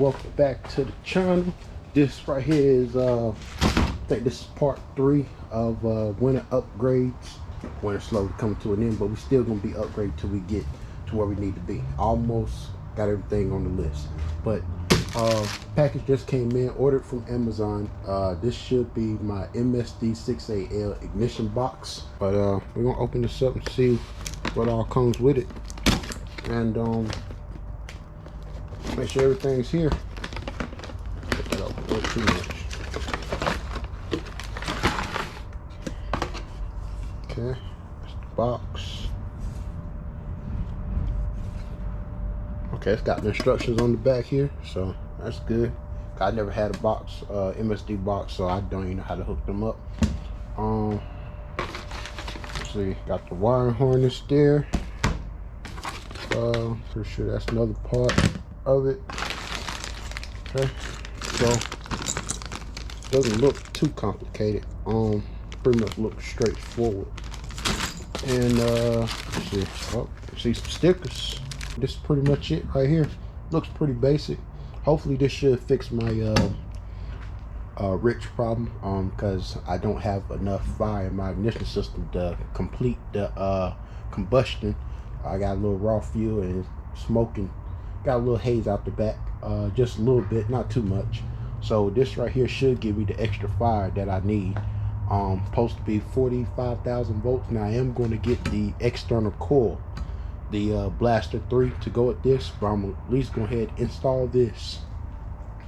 welcome back to the channel. This right here is I think this is part 3 of winter upgrades. Winter slowly coming to an end, but we still gonna be upgraded till we get to where we need to be. Almost got everything on the list, but package just came in, ordered from Amazon. This should be my MSD 6AL ignition box, but we're gonna open this up and see what all comes with it, and make sure everything's here. Put that open, not too much. Okay, that's the box. Okay, it's got the instructions on the back here, so that's good. I never had a box, MSD box, so I don't even know how to hook them up. Let's see, got the wiring harness there. Pretty sure that's another part of it. Okay, so doesn't look too complicated. Pretty much looks straightforward. And let's see, oh, see some stickers. This is pretty much it right here. Looks pretty basic. Hopefully this should fix my rich problem, because I don't have enough fire in my ignition system to complete the combustion. I got a little raw fuel and smoking. Got a little haze out the back, just a little bit, not too much. So this right here should give me the extra fire that I need. Supposed to be 45,000 volts. Now I am going to get the external coil, the Blaster 3, to go with this, but I'm at least go ahead and install this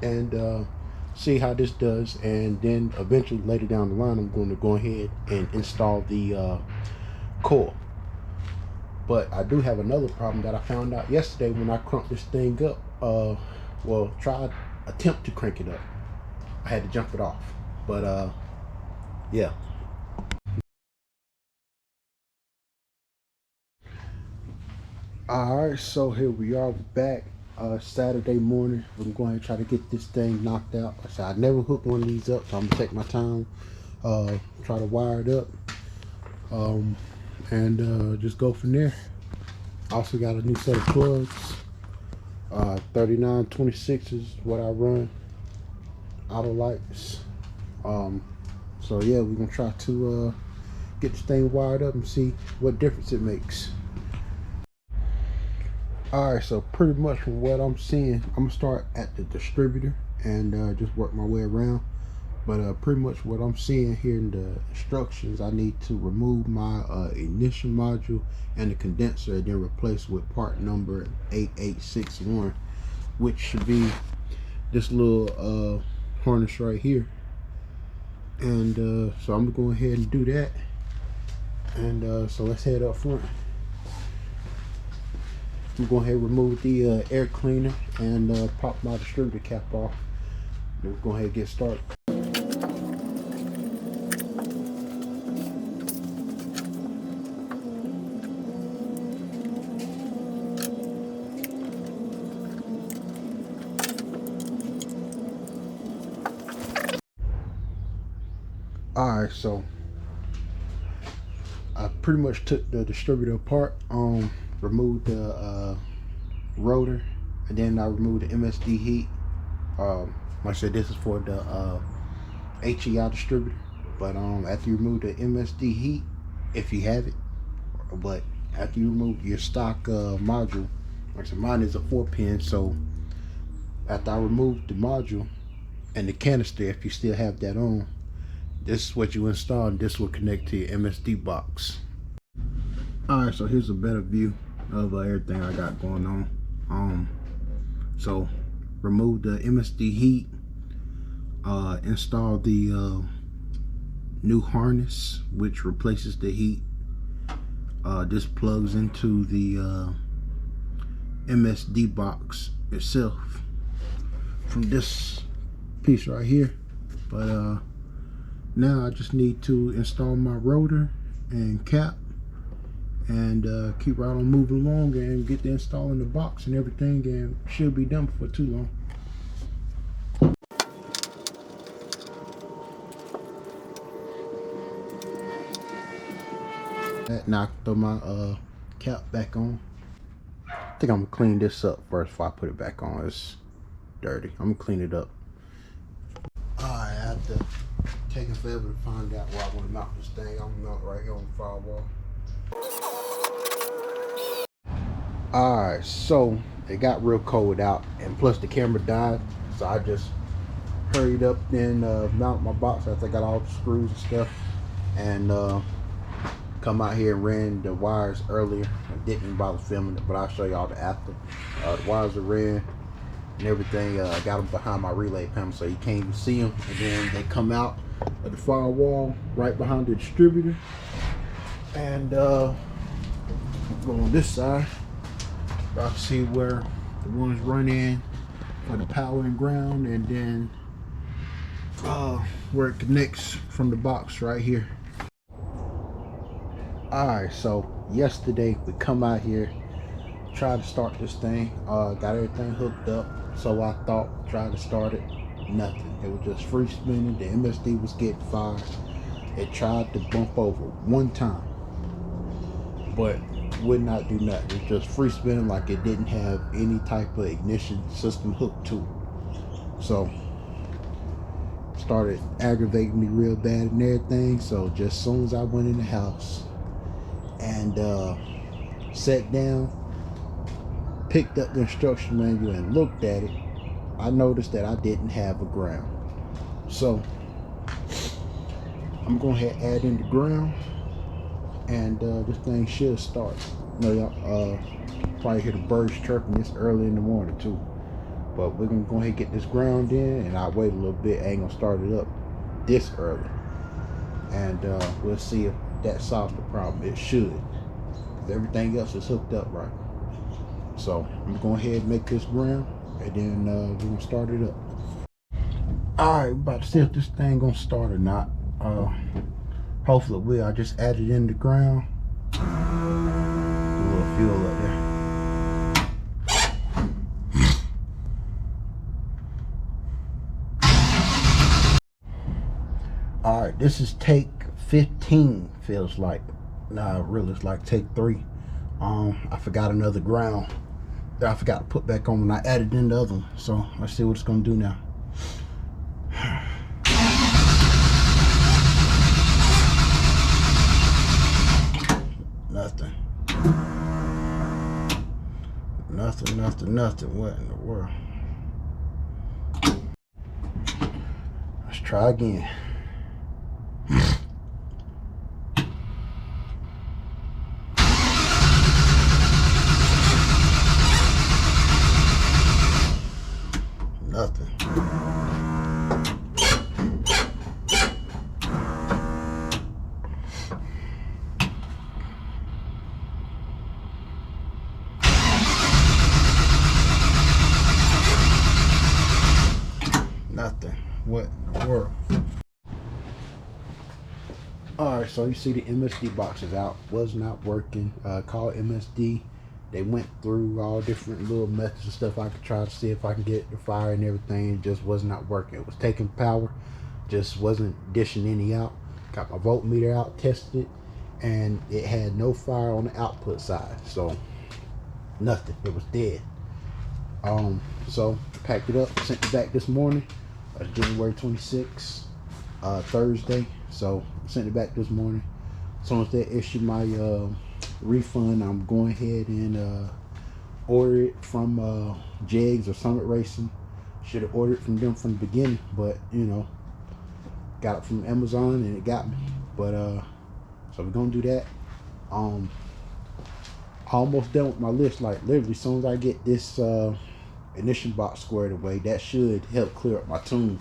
and see how this does, and then eventually later down the line I'm going to go ahead and install the coil. But I do have another problem that I found out yesterday when I cranked this thing up. Well, attempt to crank it up. I had to jump it off, but yeah. Alright, so here we are back, Saturday morning. I'm going to try to get this thing knocked out. Like I said, I never hooked one of these up, so I'm gonna take my time, try to wire it up, and just go from there. Also got a new set of plugs. 3926 is what I run. Auto lights. So yeah, we're gonna try to get this thing wired up and see what difference it makes. Alright, so pretty much from what I'm seeing, I'm gonna start at the distributor and just work my way around. But pretty much what I'm seeing here in the instructions, I need to remove my ignition module and the condenser, and then replace with part number 8861, which should be this little harness right here. And so I'm gonna go ahead and do that. And so let's head up front. I'm going to go ahead and remove the air cleaner and pop my distributor cap off. We'll go ahead and get started. Alright, so I pretty much took the distributor apart, removed the rotor, and then I removed the MSD heat. Like I said, this is for the HEI distributor, but after you remove the MSD heat, if you have it, but after you remove your stock module, like I said, mine is a 4-pin, so after I removed the module and the canister, if you still have that on, this is what you install, and this will connect to your MSD box. Alright, so here's a better view of everything I got going on. So remove the MSD heat, install the new harness which replaces the heat. This plugs into the MSD box itself from this piece right here. But now I just need to install my rotor and cap, and keep right on moving along and get the install in the box and everything, and should be done before too long. Now I can throw my cap back on. I think I'm gonna clean this up first before I put it back on. It's dirty. I'm gonna clean it up. Alright, I have to take a forever to find out where I want to mount this thing. I'm gonna mount it right here on the firewall. Alright, so it got real cold out, and plus the camera died, so I just hurried up and mounted my box after I got all the screws and stuff, and come out here and ran the wires earlier. I didn't bother filming it, but I'll show y'all the after. The wires are ran and everything. I got them behind my relay panel so you can't even see them, and then they come out of the firewall right behind the distributor. And go on this side, y'all can see where the ones run in for the power and ground, and then where it connects from the box right here. Alright, so yesterday we come out here, tried to start this thing, got everything hooked up, so I thought, tried to start it, nothing. It was just free spinning. The MSD was getting fired. It tried to bump over one time, but would not do nothing. It was just free spinning, like it didn't have any type of ignition system hooked to it. So started aggravating me real bad and everything. So just as soon as I went in the house and sat down, picked up the instruction manual and looked at it, I noticed that I didn't have a ground. So I'm going to add in the ground, and this thing should start. You know, y'all probably hear the birds chirping. It's early in the morning too, but we're gonna go ahead and get this ground in, and I'll wait a little bit. I ain't gonna start it up this early, and we'll see if that solves the problem. It should, because everything else is hooked up right. So I'm gonna go ahead and make this ground, and then we're gonna start it up. Alright, we're about to see if this thing gonna start or not. Hopefully it will. I just added in the ground. A little fuel up there. Alright, this is take 15, feels like. Nah, really, it's like take 3. I forgot another ground that I forgot to put back on when I added in the other one. So let's see what it's gonna do now. Nothing. Nothing. What in the world? Let's try again. Nothing. Nothing. What in the world? Alright, so you see the MSD box is out. Was not working. Called MSD. They went through all different little methods and stuff I could try to see if I can get the fire and everything. It just was not working. It was taking power, just wasn't dishing any out. Got my voltmeter out, tested it, and it had no fire on the output side. So nothing. It was dead. So packed it up, sent it back this morning. January 26th, Thursday. So sent it back this morning. As soon as they issue my refund, I'm going ahead and order it from Jegs or Summit Racing. Should have ordered from them from the beginning, but you know, got it from Amazon and it got me. But so we're gonna do that. Almost done with my list. Like literally, as soon as I get this ignition box squared away, that should help clear up my tune,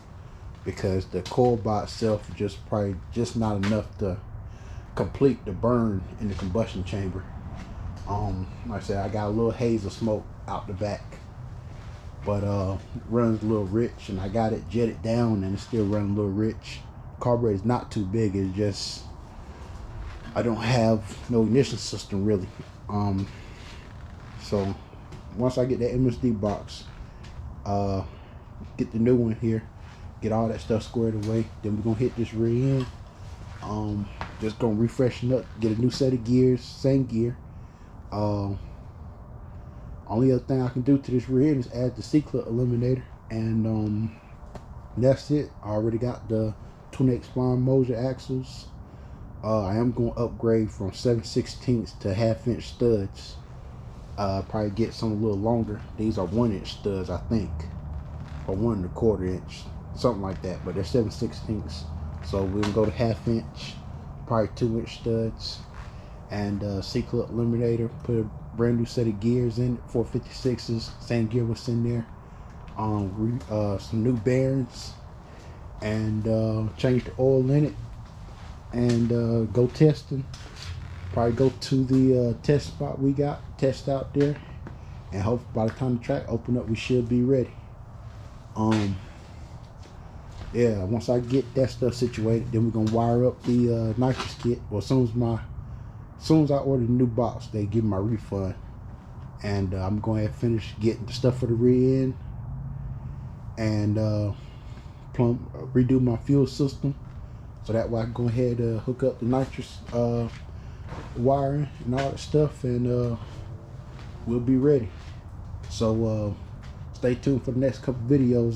because the coil by itself just probably just not enough to complete the burn in the combustion chamber. Like I said, I got a little haze of smoke out the back, but runs a little rich, and I got it jetted down and it's still running a little rich. Carburetor is not too big, it's just I don't have no ignition system really. So once I get that MSD box, get the new one here, get all that stuff squared away, then we're gonna hit this rear end. Just gonna refreshen up, get a new set of gears, same gear. Only other thing I can do to this rear end is add the C-clip eliminator. And that's it. I already got the 28 spline Moser axles. I am going to upgrade from 7/16 to 1/2 inch studs. Probably get some a little longer. These are 1 inch studs, I think, or 1 1/4 inch, something like that. But they're 7/16. So we'll go to 1/2 inch, probably 2 inch studs, and C-clip eliminator. Put a brand new set of gears in it, 456s. Same gear was in there. Some new bearings, and change the oil in it, and go testing. Probably go to the test spot we got, test out there, and hope by the time the track open up, we should be ready. Yeah, once I get that stuff situated, then we're gonna wire up the nitrous kit. Well, as soon as I order the new box, they give me my refund, and I'm going to finish getting the stuff for the rear end, and redo my fuel system, so that way I can go ahead and hook up the nitrous wiring and all that stuff, and we'll be ready. So stay tuned for the next couple videos.